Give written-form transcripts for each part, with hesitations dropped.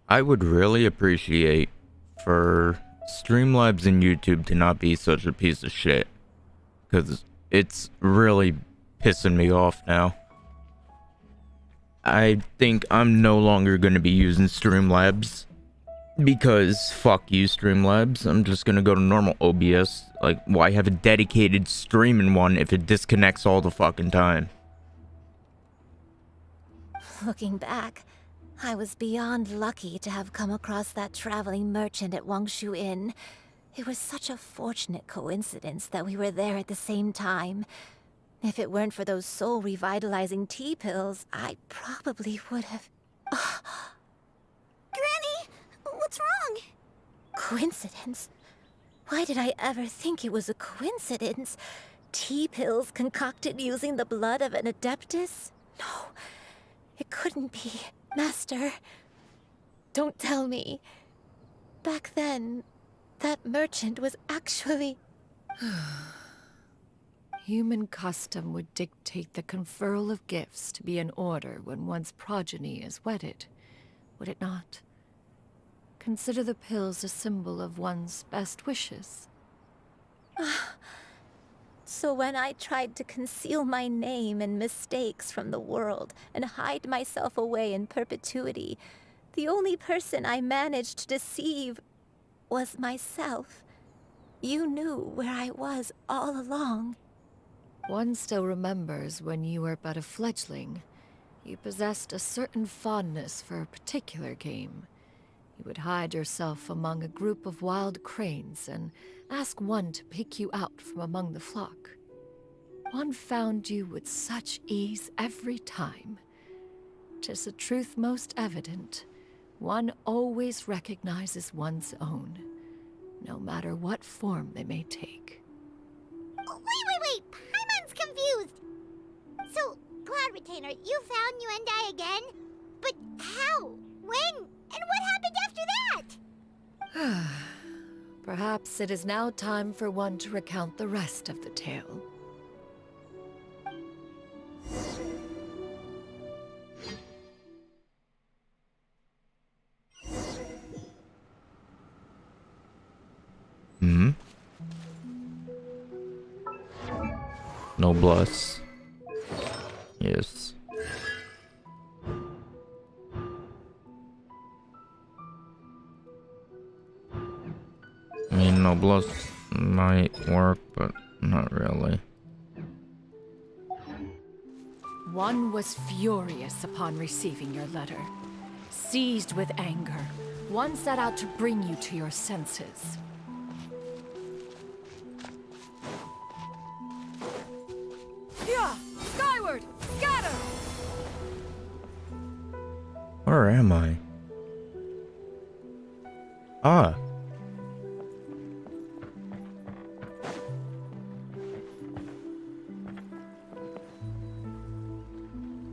I would really appreciate for Streamlabs and YouTube to not be such a piece of shit. Because it's really pissing me off now. I think I'm no longer going to be using Streamlabs. Because fuck you, Streamlabs. I'm just going to go to normal OBS. Like, why have a dedicated streaming one if it disconnects all the fucking time? Looking back, I was beyond lucky to have come across that traveling merchant at Wangshu Inn. It was such a fortunate coincidence that we were there at the same time. If it weren't for those soul-revitalizing tea pills, I probably would have... Granny! What's wrong? Coincidence? Why did I ever think it was a coincidence? Tea pills concocted using the blood of an adeptus? No, it couldn't be. Master, don't tell me. Back then, that merchant was actually... Human custom would dictate the conferral of gifts to be in order when one's progeny is wedded, would it not? Consider the pills a symbol of one's best wishes. So when I tried to conceal my name and mistakes from the world and hide myself away in perpetuity, the only person I managed to deceive was myself. You knew where I was all along. One still remembers when you were but a fledgling. You possessed a certain fondness for a particular game. You would hide yourself among a group of wild cranes and ask one to pick you out from among the flock. One found you with such ease every time. 'Tis a truth most evident. One always recognizes one's own, no matter what form they may take. Wait! Paimon's confused! So, Cloud Retainer, you found Yuendai again? But how? When? And what happened after that? Perhaps it is now time for one to recount the rest of the tale. Noblesse. Yes. I mean, Noblesse might work, but not really. One was furious upon receiving your letter. Seized with anger, one set out to bring you to your senses. Yeah! Skyward! Scatter! Where am I? Ah.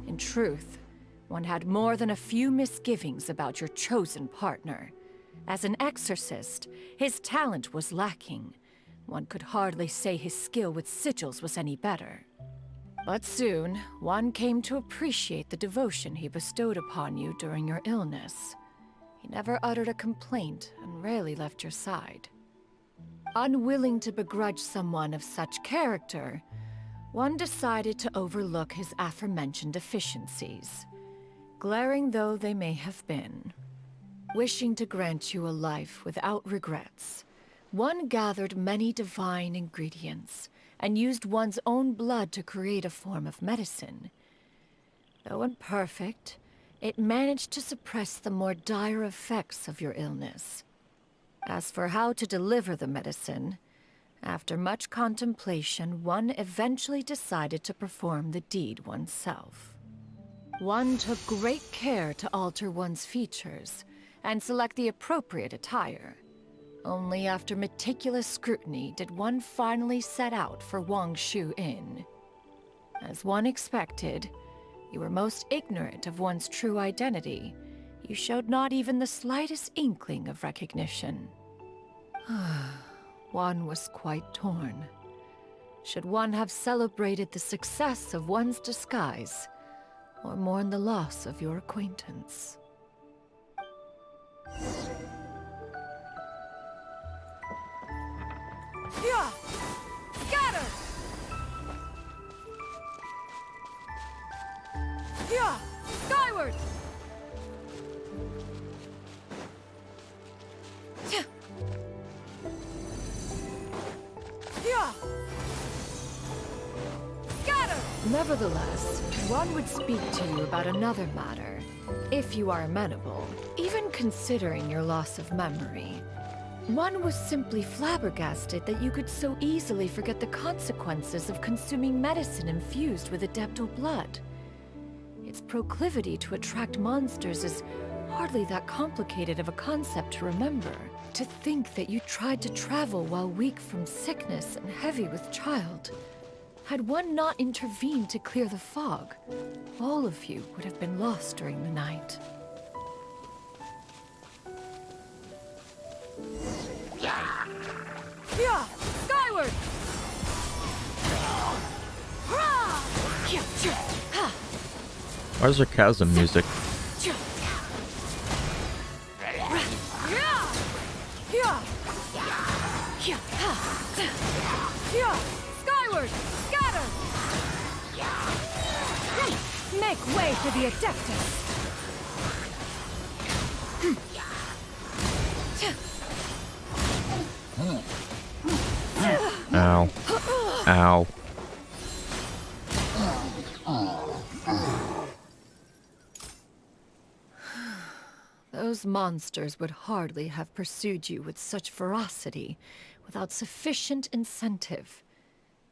In truth, one had more than a few misgivings about your chosen partner. As an exorcist, his talent was lacking. One could hardly say his skill with sigils was any better. But soon, one came to appreciate the devotion he bestowed upon you during your illness. He never uttered a complaint and rarely left your side. Unwilling to begrudge someone of such character, one decided to overlook his aforementioned deficiencies, glaring though they may have been. Wishing to grant you a life without regrets, one gathered many divine ingredients and used one's own blood to create a form of medicine. Though imperfect, it managed to suppress the more dire effects of your illness. As for how to deliver the medicine, after much contemplation, one eventually decided to perform the deed oneself. One took great care to alter one's features and select the appropriate attire. Only after meticulous scrutiny did one finally set out for Wangshu Inn. As one expected, you were most ignorant of one's true identity. You showed not even the slightest inkling of recognition. One was quite torn. Should one have celebrated the success of one's disguise, or mourn the loss of your acquaintance? Yeah! Scatter! Yeah! Skyward! Yeah! Scatter! Nevertheless, one would speak to you about another matter, if you are amenable. Even considering your loss of memory, one was simply flabbergasted that you could so easily forget the consequences of consuming medicine infused with adeptal blood. Its proclivity to attract monsters is hardly that complicated of a concept to remember. To think that you tried to travel while weak from sickness and heavy with child. Had one not intervened to clear the fog, all of you would have been lost during the night. Yeah! Skyward! Where's there chasm music? Skyward! Scatter! Make way for the Adeptus! Ow. Ow. Those monsters would hardly have pursued you with such ferocity without sufficient incentive.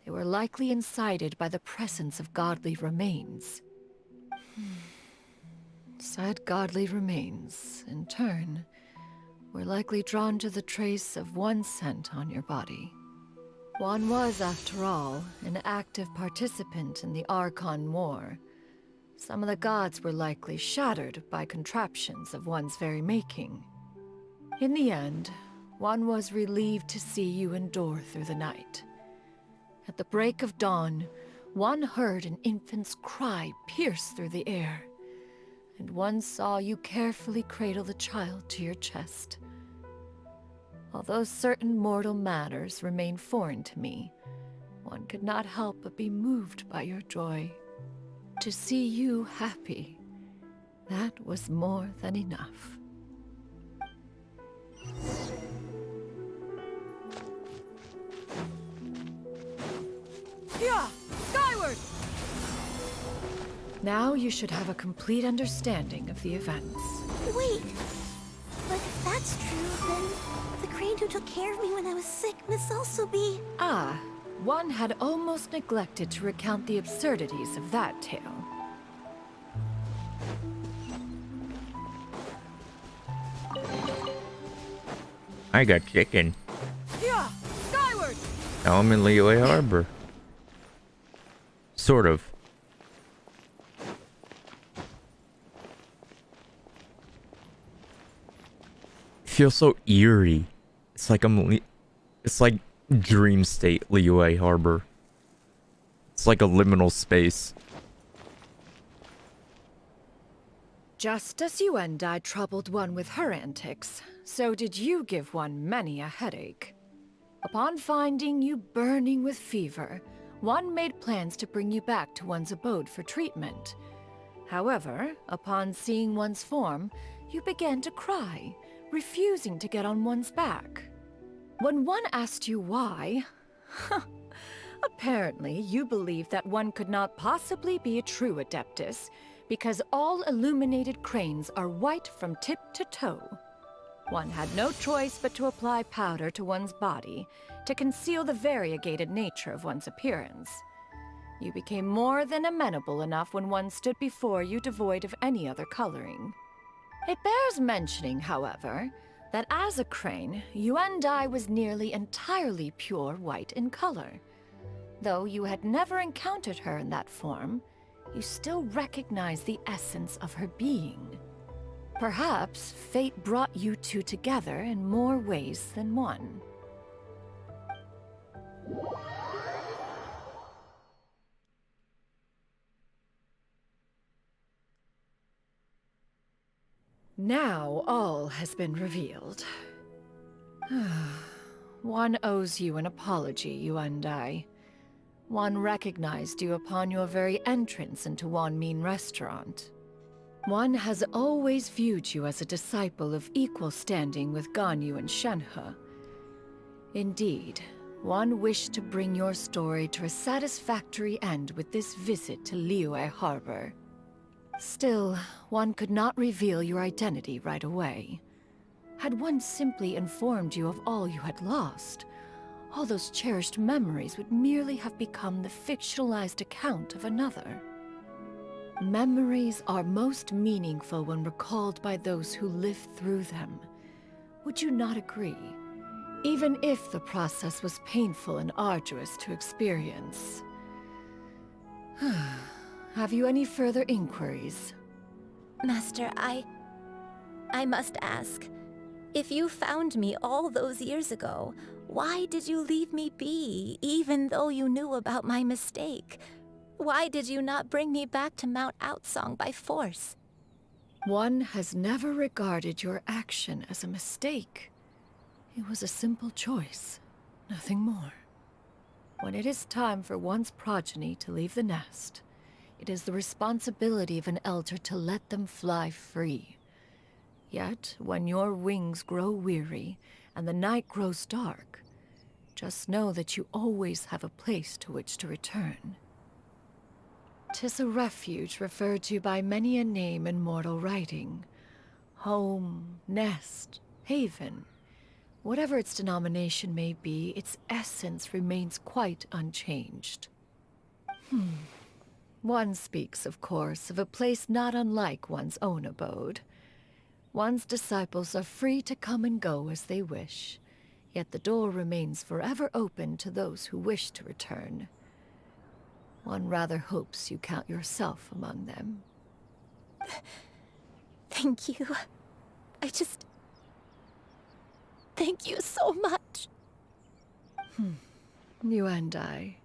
They were likely incited by the presence of godly remains. Said godly remains, in turn, were likely drawn to the trace of one scent on your body. One was, after all, an active participant in the Archon War. Some of the gods were likely shattered by contraptions of one's very making. In the end, one was relieved to see you endure through the night. At the break of dawn, one heard an infant's cry pierce through the air, and one saw you carefully cradle the child to your chest. Although certain mortal matters remain foreign to me, one could not help but be moved by your joy. To see you happy, that was more than enough. Yeah! Skyward! Now you should have a complete understanding of the events. Wait, but if that's true, then the crane who took care of me when I was sick must also be... Ah, one had almost neglected to recount the absurdities of that tale. I got chicken. Yeah! Skyward! Now I'm in Liyue Harbor. Sort of. Feels so eerie. It's like it's like dream state Liyue Harbor. It's like a liminal space. Just as Yuendai troubled one with her antics, so did you give one many a headache. Upon finding you burning with fever, one made plans to bring you back to one's abode for treatment. However, upon seeing one's form, you began to cry, refusing to get on one's back. When one asked you why, apparently you believed that one could not possibly be a true Adeptus, because all illuminated cranes are white from tip to toe. One had no choice but to apply powder to one's body to conceal the variegated nature of one's appearance. You became more than amenable enough when one stood before you devoid of any other coloring. It bears mentioning, however, that as a crane, Yuendai was nearly entirely pure white in color. Though you had never encountered her in that form, you still recognize the essence of her being. Perhaps fate brought you two together in more ways than one. Now all has been revealed. One owes you an apology, Yuandai. One recognized you upon your very entrance into Wanmin restaurant. One has always viewed you as a disciple of equal standing with Ganyu and Shenhe. Indeed, one wished to bring your story to a satisfactory end with this visit to Liyue Harbor. Still, one could not reveal your identity right away. Had one simply informed you of all you had lost, all those cherished memories would merely have become the fictionalized account of another. Memories are most meaningful when recalled by those who lived through them. Would you not agree? Even if the process was painful and arduous to experience. Have you any further inquiries? Master, I must ask. If you found me all those years ago, why did you leave me be, even though you knew about my mistake? Why did you not bring me back to Mount Outsong by force? One has never regarded your action as a mistake. It was a simple choice, nothing more. When it is time for one's progeny to leave the nest, it is the responsibility of an elder to let them fly free. Yet, when your wings grow weary and the night grows dark, just know that you always have a place to which to return. 'Tis a refuge referred to by many a name in mortal writing. Home, nest, haven. Whatever its denomination may be, its essence remains quite unchanged. One speaks, of course, of a place not unlike one's own abode. One's disciples are free to come and go as they wish, yet the door remains forever open to those who wish to return. One rather hopes you count yourself among them. Thank you. Thank you so much. You and I.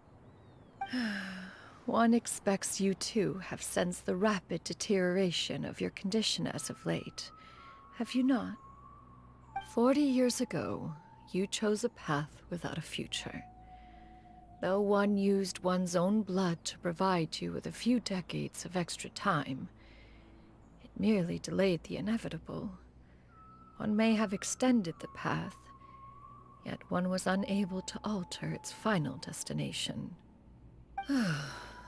One expects you too have sensed the rapid deterioration of your condition as of late. Have you not? 40 years ago, you chose a path without a future. Though one used one's own blood to provide you with a few decades of extra time, it merely delayed the inevitable. One may have extended the path, yet one was unable to alter its final destination.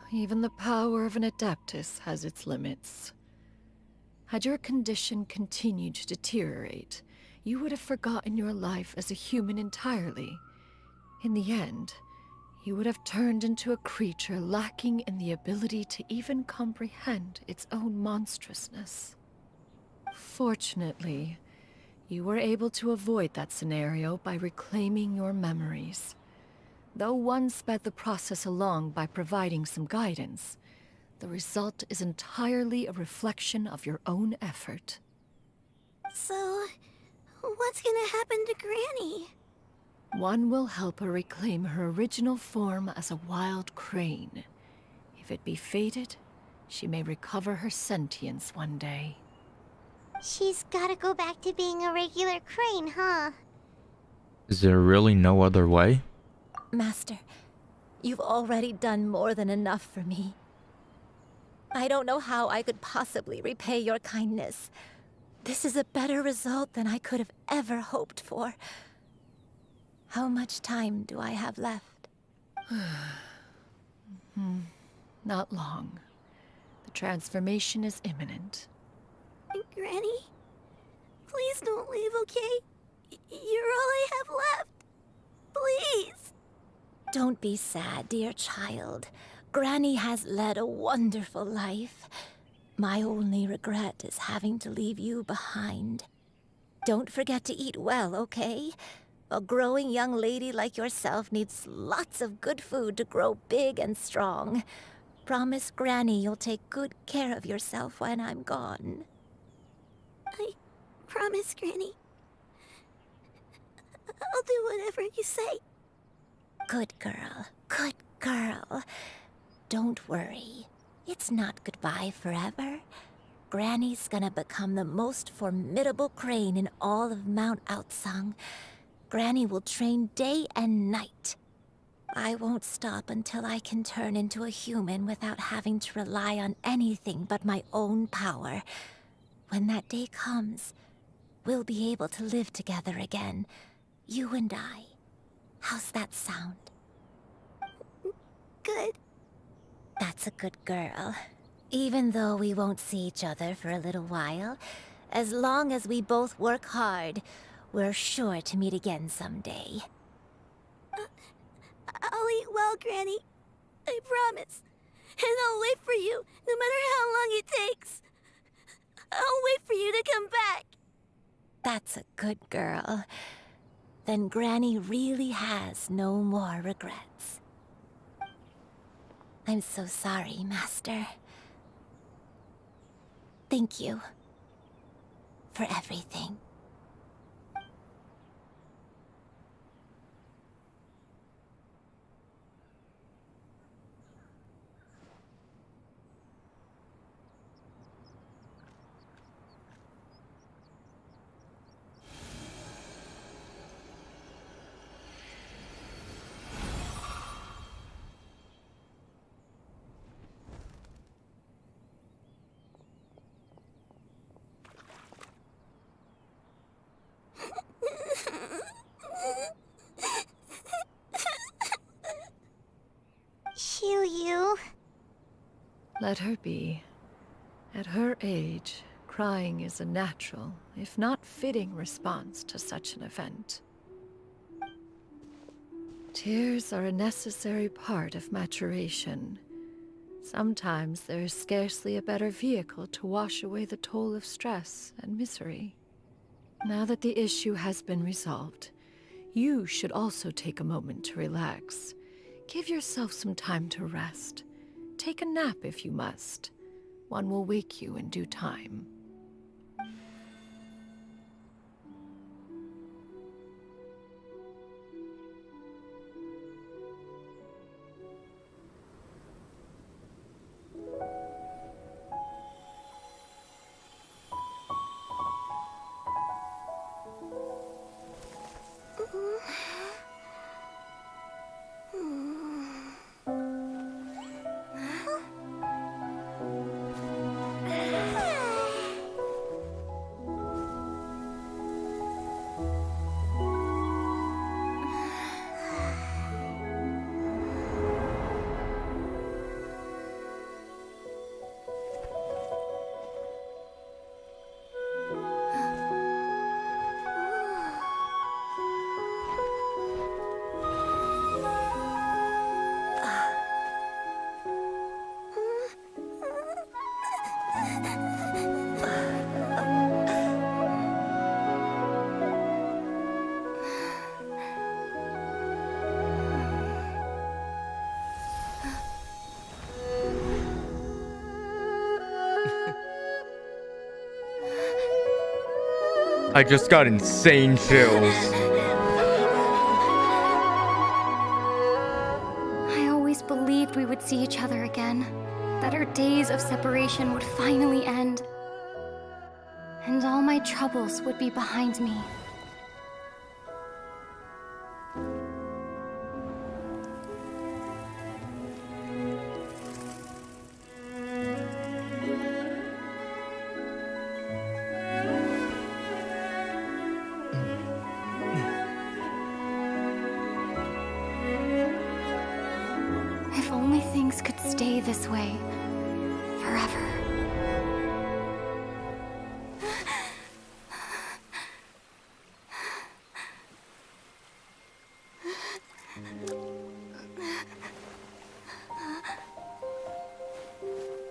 Even the power of an Adeptus has its limits. Had your condition continued to deteriorate, you would have forgotten your life as a human entirely. In the end, you would have turned into a creature lacking in the ability to even comprehend its own monstrousness. Fortunately, you were able to avoid that scenario by reclaiming your memories. Though one sped the process along by providing some guidance, the result is entirely a reflection of your own effort. So, what's gonna happen to Granny? One will help her reclaim her original form as a wild crane. If it be fated, she may recover her sentience one day. She's gotta go back to being a regular crane, huh? Is there really no other way? Master, you've already done more than enough for me. I don't know how I could possibly repay your kindness. This is a better result than I could have ever hoped for. How much time do I have left? Not long. The transformation is imminent. Granny? Please don't leave, okay? You're all I have left. Please. Don't be sad, dear child. Granny has led a wonderful life. My only regret is having to leave you behind. Don't forget to eat well, okay? A growing young lady like yourself needs lots of good food to grow big and strong. Promise Granny you'll take good care of yourself when I'm gone. I promise, Granny. I'll do whatever you say. Good girl, good girl. Don't worry. It's not goodbye forever. Granny's gonna become the most formidable crane in all of Mount Outsung. Granny will train day and night. I won't stop until I can turn into a human without having to rely on anything but my own power. When that day comes, we'll be able to live together again. You and I. How's that sound? Good. That's a good girl. Even though we won't see each other for a little while, as long as we both work hard, we're sure to meet again someday. I'll eat well, Granny. I promise. And I'll wait for you, no matter how long it takes. I'll wait for you to come back. That's a good girl. Then Granny really has no more regrets. I'm so sorry, Master. Thank you for everything. Xianyun. Let her be. At her age, crying is a natural, if not fitting, response to such an event. Tears are a necessary part of maturation. Sometimes there is scarcely a better vehicle to wash away the toll of stress and misery. Now that the issue has been resolved, you should also take a moment to relax. Give yourself some time to rest. Take a nap if you must. One will wake you in due time. I just got insane chills. I always believed we would see each other again, that our days of separation would finally end, and all my troubles would be behind me. If only things could stay this way forever.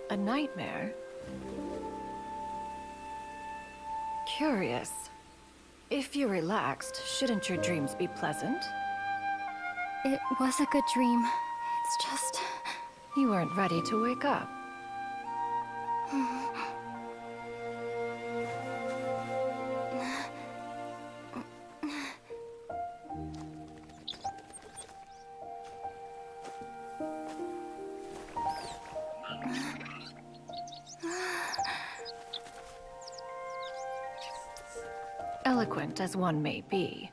A nightmare? Curious. If you're relaxed, shouldn't your dreams be pleasant? It was a good dream. It's just... You weren't ready to wake up. eloquent as one may be,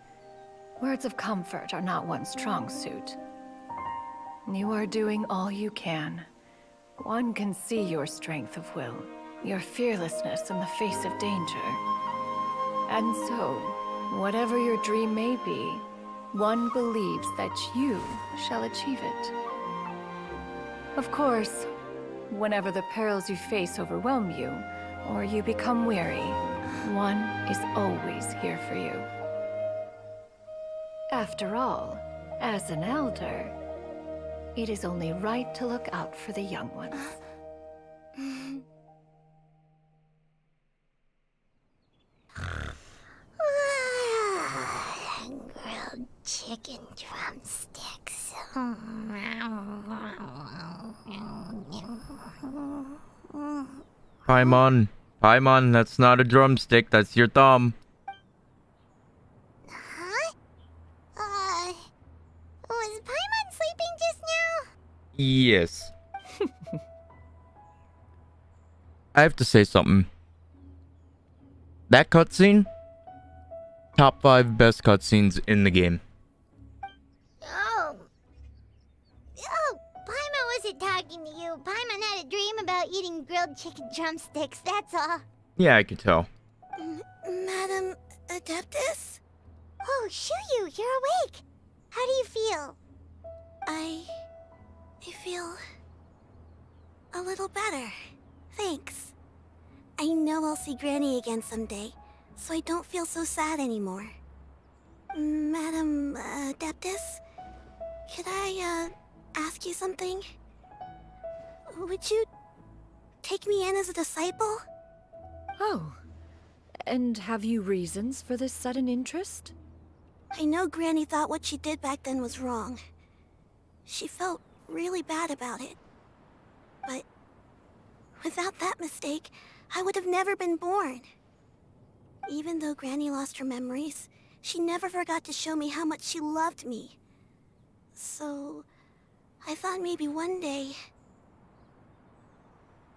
words of comfort are not one's strong suit. You are doing all you can. One can see your strength of will, your fearlessness in the face of danger. And so, whatever your dream may be, one believes that you shall achieve it. Of course, whenever the perils you face overwhelm you, or you become weary, one is always here for you. After all, as an elder, it is only right to look out for the young ones. Grilled chicken drumsticks. Paimon. Paimon, that's not a drumstick, that's your thumb. Huh? Was Paimon sleeping just now? Yes. I have to say something. That cutscene? Top 5 best cutscenes in the game. Oh, Paimon wasn't talking to you. Paimon had a dream about eating grilled chicken drumsticks, that's all. Yeah, I could tell. Madam Adeptus? Oh, Xianyun, you're awake. How do you feel? I feel a little better. Thanks. I know I'll see Granny again someday, so I don't feel so sad anymore. Madam Adeptus, could I ask you something? Would you take me in as a disciple? Oh, and have you reasons for this sudden interest? I know Granny thought what she did back then was wrong. She felt really bad about it. But without that mistake, I would have never been born. Even though Granny lost her memories, she never forgot to show me how much she loved me. So, I thought maybe one day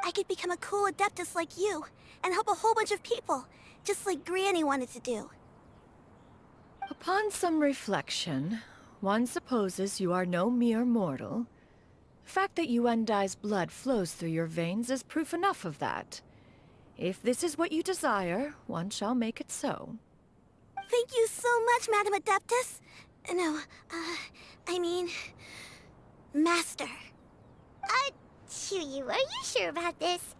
I could become a cool Adeptus like you and help a whole bunch of people, just like Granny wanted to do. Upon some reflection, one supposes you are no mere mortal. The fact that Yuendai's blood flows through your veins is proof enough of that. If this is what you desire, one shall make it so. Thank you so much, Madam Adeptus. No, I mean, Master. Xianyun, are you sure about this?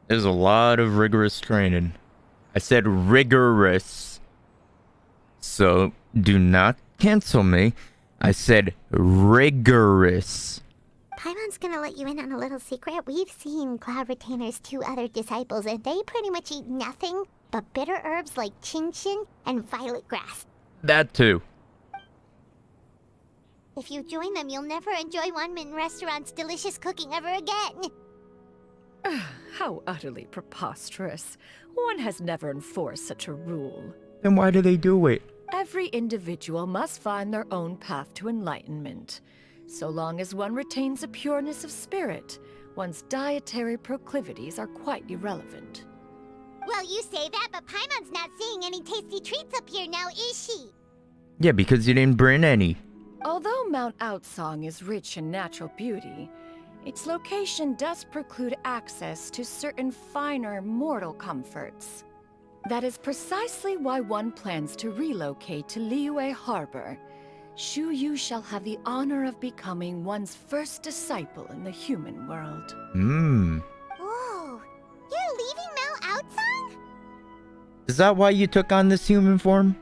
There's a lot of rigorous training. I said rigorous. So, do not cancel me. I said rigorous. Paimon's gonna let you in on a little secret. We've seen Cloud Retainer's 2 other disciples, and they pretty much eat nothing but bitter herbs like Xianyun and violet grass. That too. If you join them, you'll never enjoy One-Min Restaurant's delicious cooking ever again. How utterly preposterous. One has never enforced such a rule. Then why do they do it? Every individual must find their own path to enlightenment. So long as one retains a pureness of spirit, one's dietary proclivities are quite irrelevant. Well, you say that, but Paimon's not seeing any tasty treats up here now, is she? Yeah, because you didn't bring any. Although Mount Outsong is rich in natural beauty, its location does preclude access to certain finer mortal comforts. That is precisely why one plans to relocate to Liyue Harbor. Shu Yu shall have the honor of becoming one's first disciple in the human world. Whoa, you're leaving Mount Outsong? Is that why you took on this human form?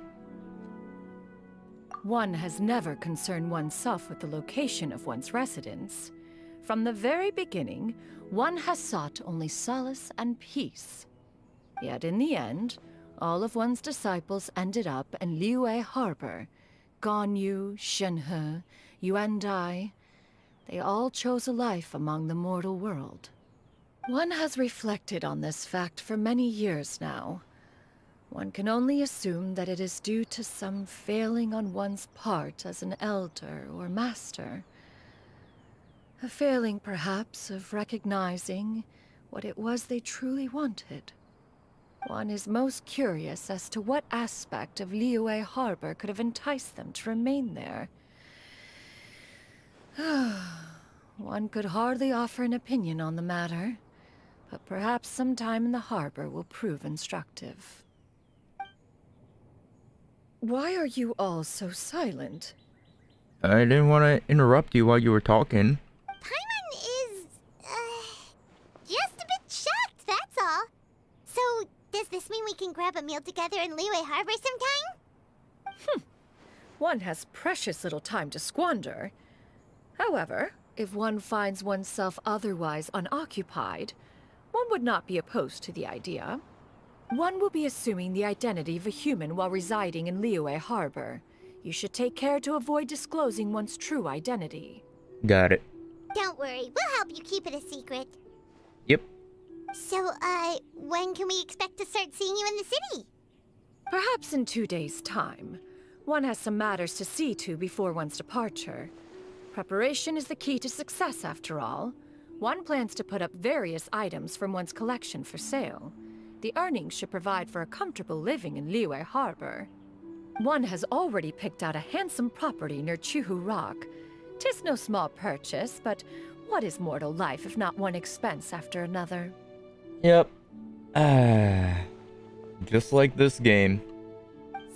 One has never concerned oneself with the location of one's residence. From the very beginning, one has sought only solace and peace. Yet in the end, all of one's disciples ended up in Liyue Harbor. Ganyu, Shenhe, Yuendai, they all chose a life among the mortal world. One has reflected on this fact for many years now. One can only assume that it is due to some failing on one's part as an elder or master. A failing, perhaps, of recognizing what it was they truly wanted. One is most curious as to what aspect of Liyue Harbor could have enticed them to remain there. One could hardly offer an opinion on the matter, but perhaps some time in the harbor will prove instructive. Why are you all so silent? I didn't want to interrupt you while you were talking. Paimon is, just a bit shocked, that's all. So, does this mean we can grab a meal together in Liyue Harbor sometime? One has precious little time to squander. However, if one finds oneself otherwise unoccupied, one would not be opposed to the idea. One will be assuming the identity of a human while residing in Liyue Harbor. You should take care to avoid disclosing one's true identity. Got it. Don't worry, we'll help you keep it a secret. Yep. So, when can we expect to start seeing you in the city? Perhaps in 2 days' time. One has some matters to see to before one's departure. Preparation is the key to success, after all. One plans to put up various items from one's collection for sale. The earnings should provide for a comfortable living in Liyue Harbor. One has already picked out a handsome property near Chuhu Rock. 'Tis no small purchase, but what is mortal life if not one expense after another? Yep. Just like this game.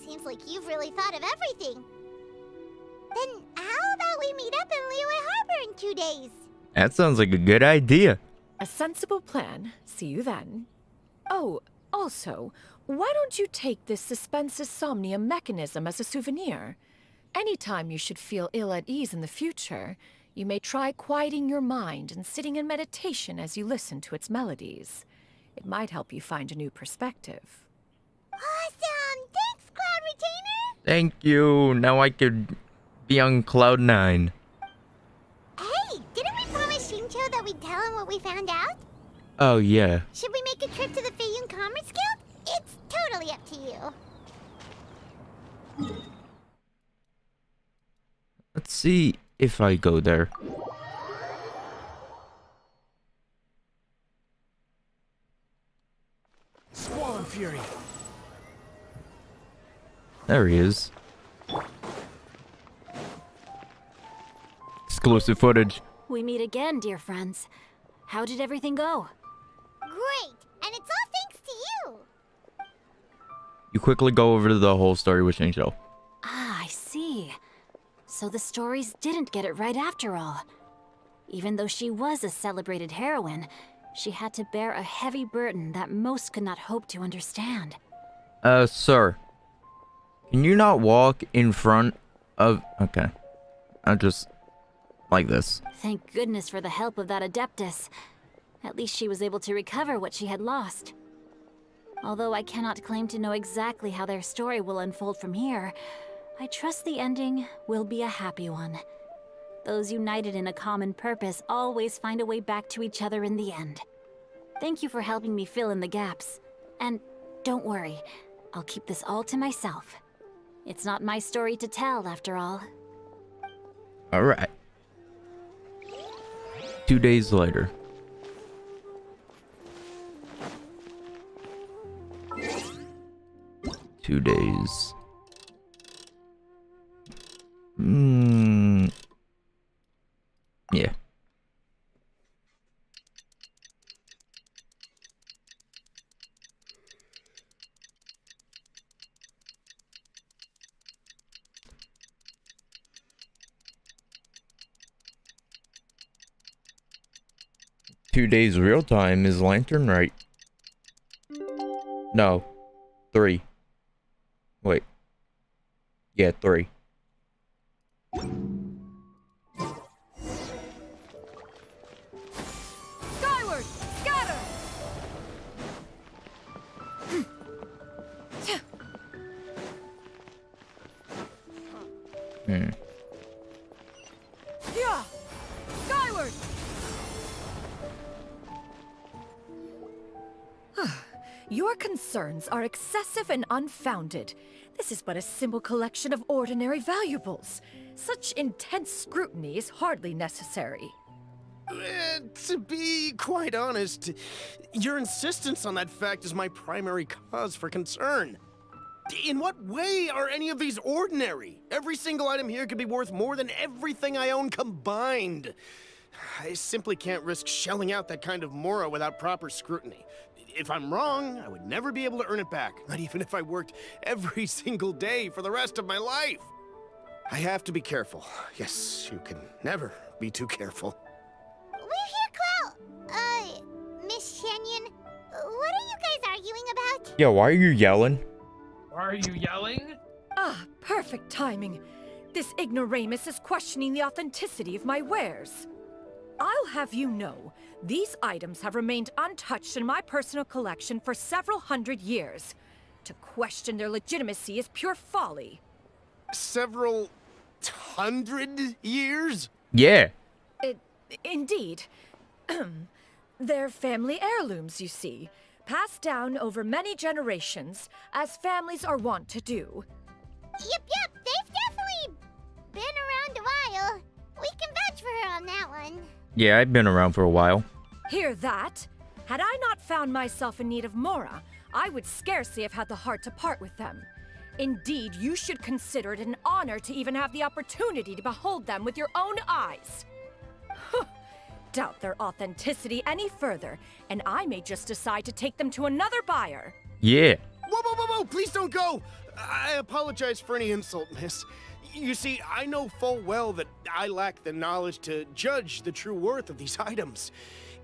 Seems like you've really thought of everything. Then how about we meet up in Liyue Harbor in 2 days? That sounds like a good idea. A sensible plan. See you then. Oh, also, why don't you take this suspensus somnium mechanism as a souvenir? Anytime you should feel ill at ease in the future, you may try quieting your mind and sitting in meditation as you listen to its melodies. It might help you find a new perspective. Awesome! Thanks, Cloud Retainer! Thank you. Now I could be on cloud 9. Hey, didn't we promise Shincho that we'd tell him what we found out? Oh, yeah. Should we make a trip to the Xianyun Commerce Guild? It's totally up to you. Let's see if I go there. Squall and Fury. There he is. Exclusive footage. We meet again, dear friends. How did everything go? Great! And it's all thanks to you! You quickly go over the whole story with Shincho. Ah, I see. So the stories didn't get it right after all. Even though she was a celebrated heroine, she had to bear a heavy burden that most could not hope to understand. Sir. Can you not walk in front of... Okay. I'm just... like this. Thank goodness for the help of that Adeptus. At least she was able to recover what she had lost. Although I cannot claim to know exactly how their story will unfold from here, I trust the ending will be a happy one. Those united in a common purpose always find a way back to each other in the end. Thank you for helping me fill in the gaps. And don't worry, I'll keep this all to myself. It's not my story to tell, after all. Alright. 2 days later. Two days. Yeah. Two days real time is lantern, right? No. 3. Wait. Yeah, 3. Skyward! Scatter! Yeah! Skyward! Your concerns are excessive and unfounded. This is but a simple collection of ordinary valuables. Such intense scrutiny is hardly necessary. To be quite honest, your insistence on that fact is my primary cause for concern. In what way are any of these ordinary? Every single item here could be worth more than everything I own combined. I simply can't risk shelling out that kind of mora without proper scrutiny. If I'm wrong, I would never be able to earn it back, not even if I worked every single day for the rest of my life. I have to be careful. Yes, you can never be too careful. We're here, Clow. Miss Xianyun, what are you guys arguing about? Yeah, why are you yelling? Why are you yelling? Ah, perfect timing. This ignoramus is questioning the authenticity of my wares. I'll have you know, these items have remained untouched in my personal collection for several hundred years. To question their legitimacy is pure folly. Several hundred years? Yeah. Indeed. They're family heirlooms, you see, passed down over many generations, as families are wont to do. Yep, they've definitely been around a while. We can vouch for her on that one. Yeah, I've been around for a while. Hear that? Had I not found myself in need of Mora, I would scarcely have had the heart to part with them. Indeed, you should consider it an honor to even have the opportunity to behold them with your own eyes. Doubt their authenticity any further, and I may just decide to take them to another buyer. Yeah. Whoa, please don't go! I apologize for any insult, miss. You see, I know full well that I lack the knowledge to judge the true worth of these items.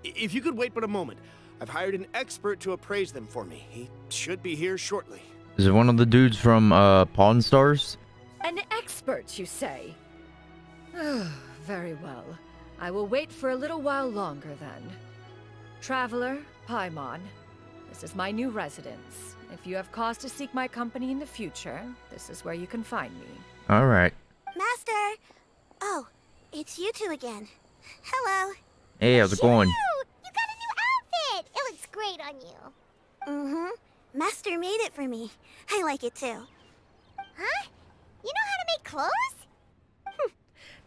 If you could wait but a moment, I've hired an expert to appraise them for me. He should be here shortly. Is it one of the dudes from Pawn Stars? An expert, you say? Very well. I will wait for a little while longer then. Traveler, Paimon, this is my new residence. If you have cause to seek my company in the future, this is where you can find me. All right. Master! Oh, it's you two again. Hello. Hey, how's it going? You got a new outfit! It looks great on you. Mm-hmm. Master made it for me. I like it too. Huh? You know how to make clothes?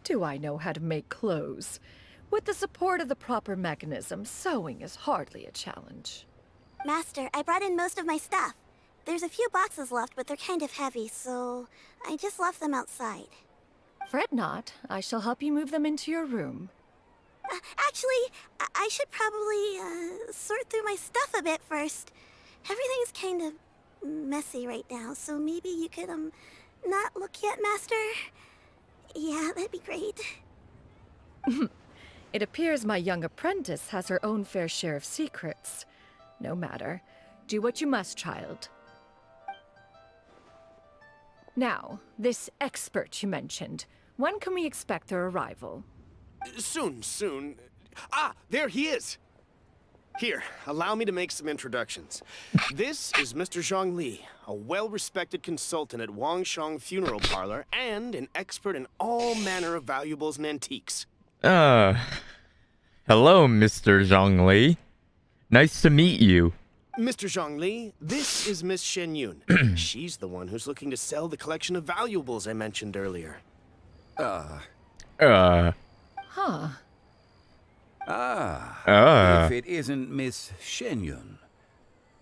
Do I know how to make clothes? With the support of the proper mechanism, sewing is hardly a challenge. Master, I brought in most of my stuff. There's a few boxes left, but they're kind of heavy, so I just left them outside. Fret not. I shall help you move them into your room. Actually, I should probably sort through my stuff a bit first. Everything's kind of messy right now, so maybe you could, not look yet, Master? Yeah, that'd be great. It appears my young apprentice has her own fair share of secrets. No matter. Do what you must, child. Now, this expert you mentioned, when can we expect their arrival? Soon. Ah, there he is! Here, allow me to make some introductions. This is Mr. Zhang Li, a well-respected consultant at Wangshang Funeral Parlor and an expert in all manner of valuables and antiques. Hello, Mr. Zhongli. Nice to meet you. Mr. Zhang Li, this is Miss Xianyun. She's the one who's looking to sell the collection of valuables I mentioned earlier. Huh. If it isn't Miss Xianyun.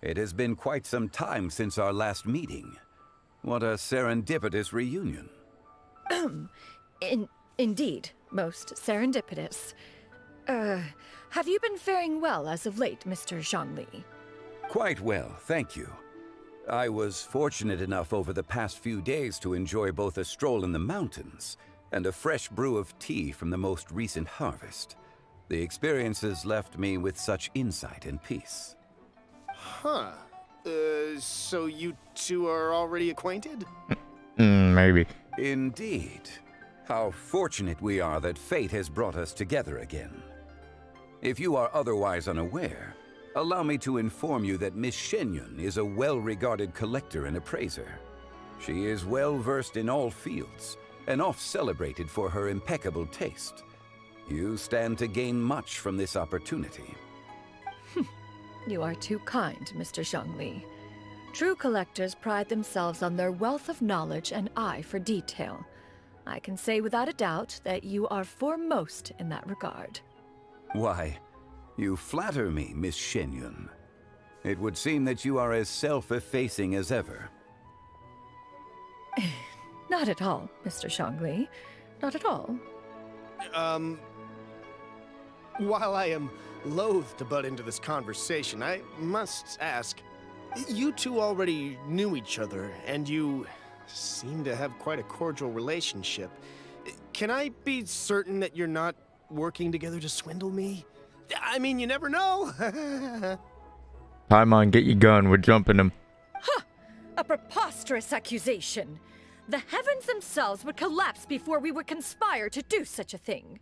It has been quite some time since our last meeting. What a serendipitous reunion. Indeed, most serendipitous. Have you been faring well as of late, Mr. Zhongli? Quite well, thank you. I was fortunate enough over the past few days to enjoy both a stroll in the mountains and a fresh brew of tea from the most recent harvest. The experiences left me with such insight and peace. Huh. So you two are already acquainted? Maybe. Indeed. How fortunate we are that fate has brought us together again. If you are otherwise unaware, allow me to inform you that Miss Xianyun is a well-regarded collector and appraiser. She is well-versed in all fields, and oft-celebrated for her impeccable taste. You stand to gain much from this opportunity. You are too kind, Mr. Zhongli. True collectors pride themselves on their wealth of knowledge and eye for detail. I can say without a doubt that you are foremost in that regard. Why, you flatter me, Miss Xianyun. It would seem that you are as self-effacing as ever. Not at all, Mr. Zhongli. Not at all. While I am loath to butt into this conversation, I must ask, you two already knew each other, and you seem to have quite a cordial relationship. Can I be certain that you're not working together to swindle me? I mean, you never know. Paimon, get your gun. We're jumping him. A preposterous accusation. The heavens themselves would collapse before we would conspire to do such a thing.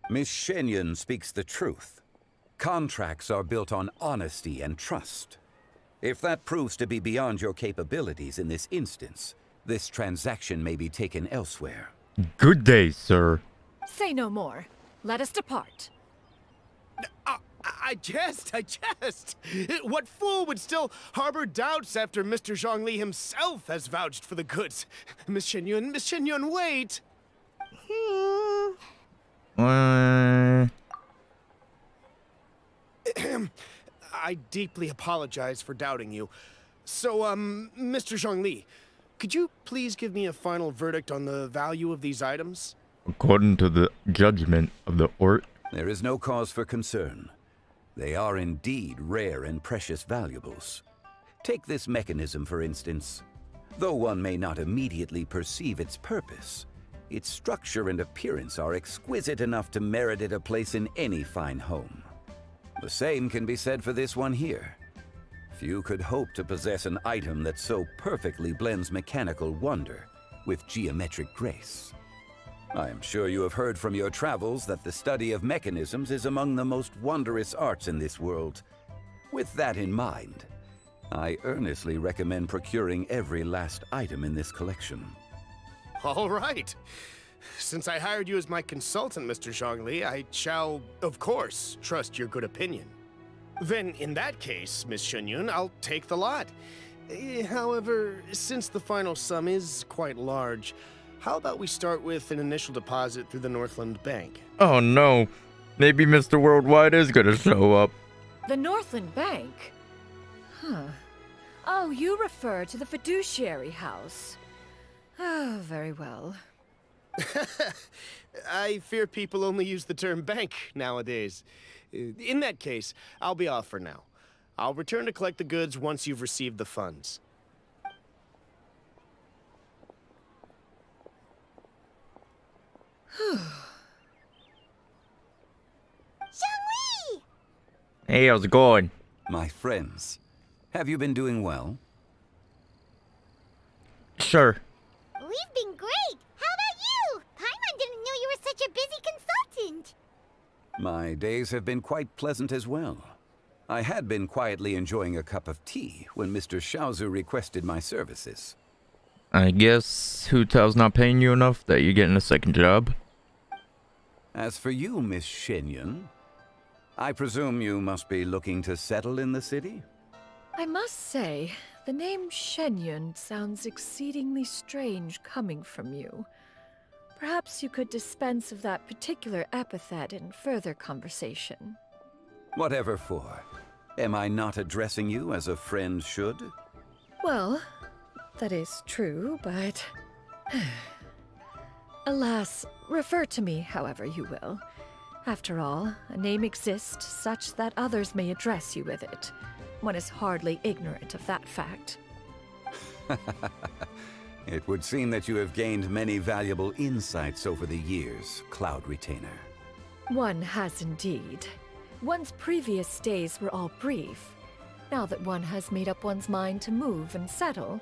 Miss Xianyun speaks the truth. Contracts are built on honesty and trust. If that proves to be beyond your capabilities in this instance, this transaction may be taken elsewhere. Good day, sir. Say no more. Let us depart. I jest. What fool would still harbor doubts after Mr. Zhongli himself has vouched for the goods? Miss Xianyun, wait! I deeply apologize for doubting you. So, Mr. Zhongli, could you please give me a final verdict on the value of these items? According to the judgment of the Ort, There is no cause for concern. They are indeed rare and precious valuables. Take this mechanism, for instance. Though one may not immediately perceive its purpose, its structure and appearance are exquisite enough to merit it a place in any fine home. The same can be said for this one here. Few could hope to possess an item that so perfectly blends mechanical wonder with geometric grace. I am sure you have heard from your travels that the study of mechanisms is among the most wondrous arts in this world. With that in mind, I earnestly recommend procuring every last item in this collection. All right. Since I hired you as my consultant, Mr. Zhongli, I shall, of course, trust your good opinion. Then, in that case, Miss Xianyun, I'll take the lot. However, since the final sum is quite large, how about we start with an initial deposit through the Northland Bank? oh no. Maybe Mr. Worldwide is gonna show up. The Northland Bank? Huh. Oh, you refer to the fiduciary house. Oh, very well. I fear people only use the term bank nowadays. In that case, I'll be off for now. I'll return to collect the goods once you've received the funds. Zhongli! Hey, how's it going? My friends, have you been doing well? Sure. We've been great! How about you? Paimon didn't know you were such a busy consultant! My days have been quite pleasant as well. I had been quietly enjoying a cup of tea when Mr. Xiaozu requested my services. I guess Hu Tao's not paying you enough that you're getting a second job. As for you, Miss Xianyun, I presume you must be looking to settle in the city? I must say, the name Xianyun sounds exceedingly strange coming from you. Perhaps you could dispense of that particular epithet in further conversation. Whatever for. Am I not addressing you as a friend should? Well, that is true, but... Alas, refer to me however you will. After all, a name exists such that others may address you with it. One is hardly ignorant of that fact. It would seem that you have gained many valuable insights over the years, Cloud Retainer. One has indeed. One's previous days were all brief. Now that one has made up one's mind to move and settle,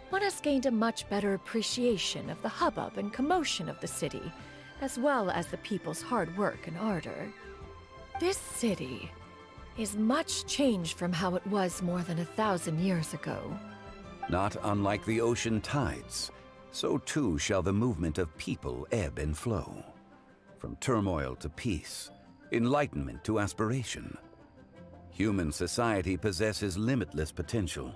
one has gained a much better appreciation of the hubbub and commotion of the city, as well as the people's hard work and ardor. This city is much changed from how it was more than 1,000 years ago. Not unlike the ocean tides, so too shall the movement of people ebb and flow. From turmoil to peace, enlightenment to aspiration. Human society possesses limitless potential.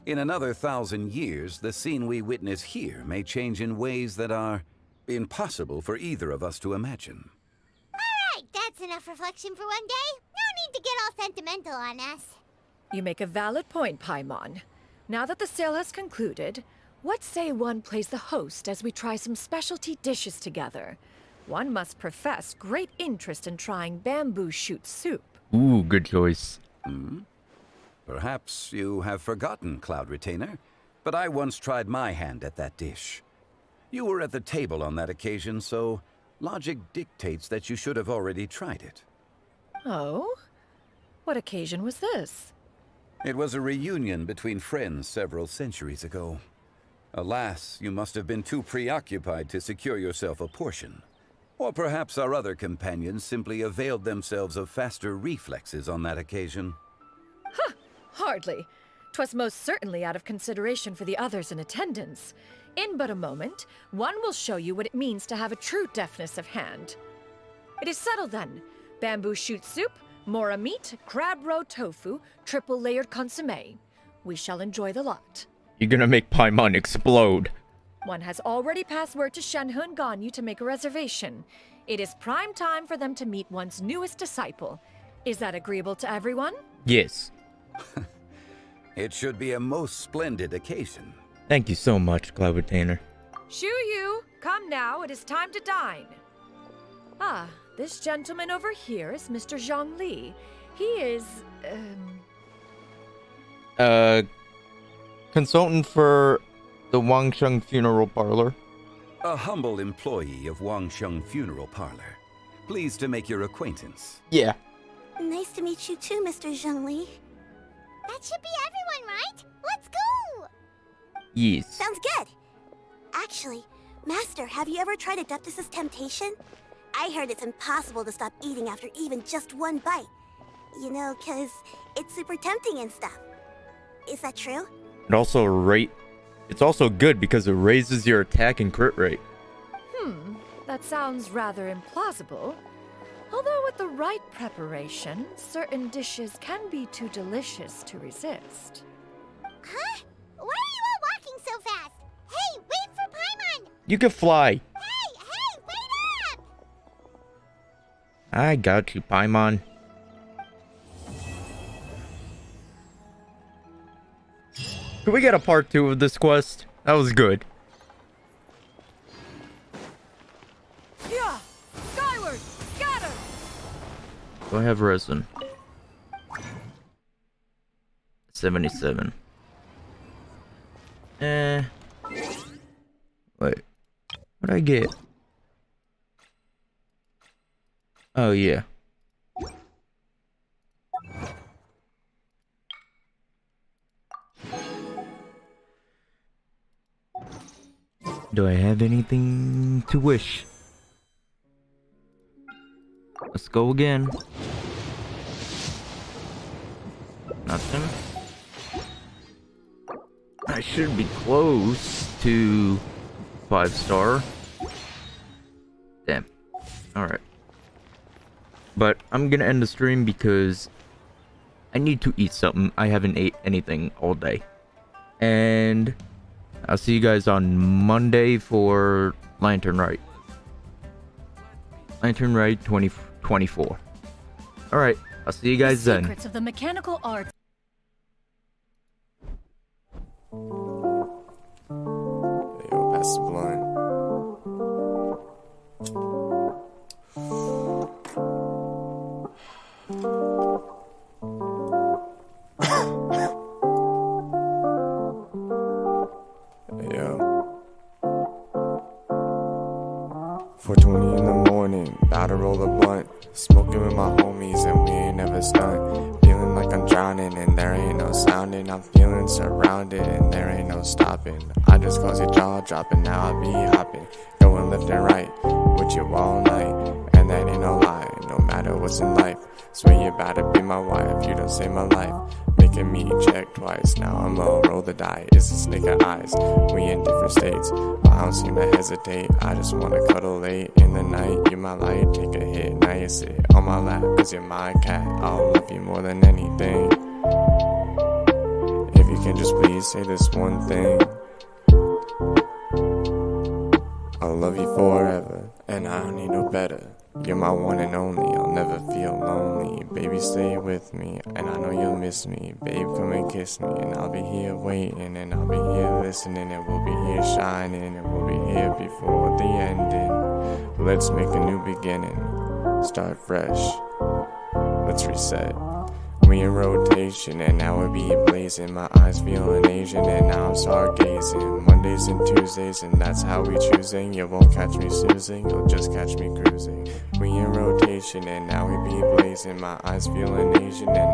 In another 1,000 years, the scene we witness here may change in ways that are impossible for either of us to imagine. Alright, that's enough reflection for one day. No need to get all sentimental on us. You make a valid point, Paimon. Now that the sale has concluded, what say one plays the host as we try some specialty dishes together? One must profess great interest in trying bamboo shoot soup. Ooh, good choice. Perhaps you have forgotten, Cloud Retainer, but I once tried my hand at that dish. You were at the table on that occasion, so logic dictates that you should have already tried it. Oh? What occasion was this? It was a reunion between friends several centuries ago. Alas, you must have been too preoccupied to secure yourself a portion. Or perhaps our other companions simply availed themselves of faster reflexes on that occasion. Hardly. 'Twas most certainly out of consideration for the others in attendance. In but a moment, one will show you what it means to have a true deftness of hand. It is settled then. Bamboo shoot soup, mora meat, crab roe tofu, triple-layered consommé. We shall enjoy the lot. You're gonna make Paimon explode. One has already passed word to Shenhe Ganyu to make a reservation. It is prime time for them to meet one's newest disciple. Is that agreeable to everyone? Yes. It should be a most splendid occasion. Thank you so much, Cloud Retainer. Shu Yu, come now, it is time to dine. Ah, this gentleman over here is Mr. Zhang Li. He is, Consultant for the Wangsheng Funeral Parlor. A humble employee of Wangsheng Funeral Parlor. Pleased to make your acquaintance. Yeah. Nice to meet you too, Mr. Zhengli. That should be everyone, right? Let's go! Yes. Sounds good. Actually, Master, have you ever tried Adeptus' temptation? I heard it's impossible to stop eating after even just one bite. You know, 'cause it's super tempting and stuff. Is that true? It's also good because it raises your attack and crit rate. That sounds rather implausible. Although with the right preparation, certain dishes can be too delicious to resist. Huh? Why are you all walking so fast? Hey, wait for Paimon! You can fly. Hey, wait up! I got you, Paimon. Can we get a part 2 of this quest? That was good. Yeah! Skyward! Scatter! Do I have resin? 77. Wait. What'd I get? Oh, yeah. Do I have anything to wish? Let's go again. Nothing. I should be close to 5-star. Damn. Alright. But I'm gonna end the stream because I need to eat something. I haven't ate anything all day. And I'll see you guys on Monday for Lantern Rite. Lantern Rite 2024. Alright, I'll see you guys then. Secrets of the mechanical arts. Yo, pass the blunt. Yo. 4:20 in the morning, about to roll a blunt. Smoking with my homies and we ain't never stunned. Feeling like I'm drowning and there ain't no sounding. I'm feeling surrounded and there ain't no stopping. I just close your jaw dropping, now I be hopping. Going left and right with you all night. And that ain't no lie, no matter what's in life. Swear you about to be my wife, you don't save my life. Making me check twice, now I'm low, roll the die. It's a snake of eyes, we in different states. But I don't seem to hesitate, I just wanna cuddle late in the night. You're my light, take a hit, now you sit on my lap. Cause you're my cat, I'll love you more than anything. If you can just please say this one thing. I'll love you forever, and I don't need no better. You're my one and only, I'll never feel lonely. Baby, stay with me, and I know you'll miss me. Babe, come and kiss me, and I'll be here waiting, and I'll be here listening, and we'll be here shining, and we'll be here before the ending. Let's make a new beginning, start fresh, let's reset. We in rotation, and now we be blazing. My eyes feeling Asian, and now I'm stargazing. Mondays and Tuesdays, and that's how we choosing. You won't catch me snoozing, you'll just catch me cruising. We in rotation, and now we be blazing. My eyes feeling Asian, and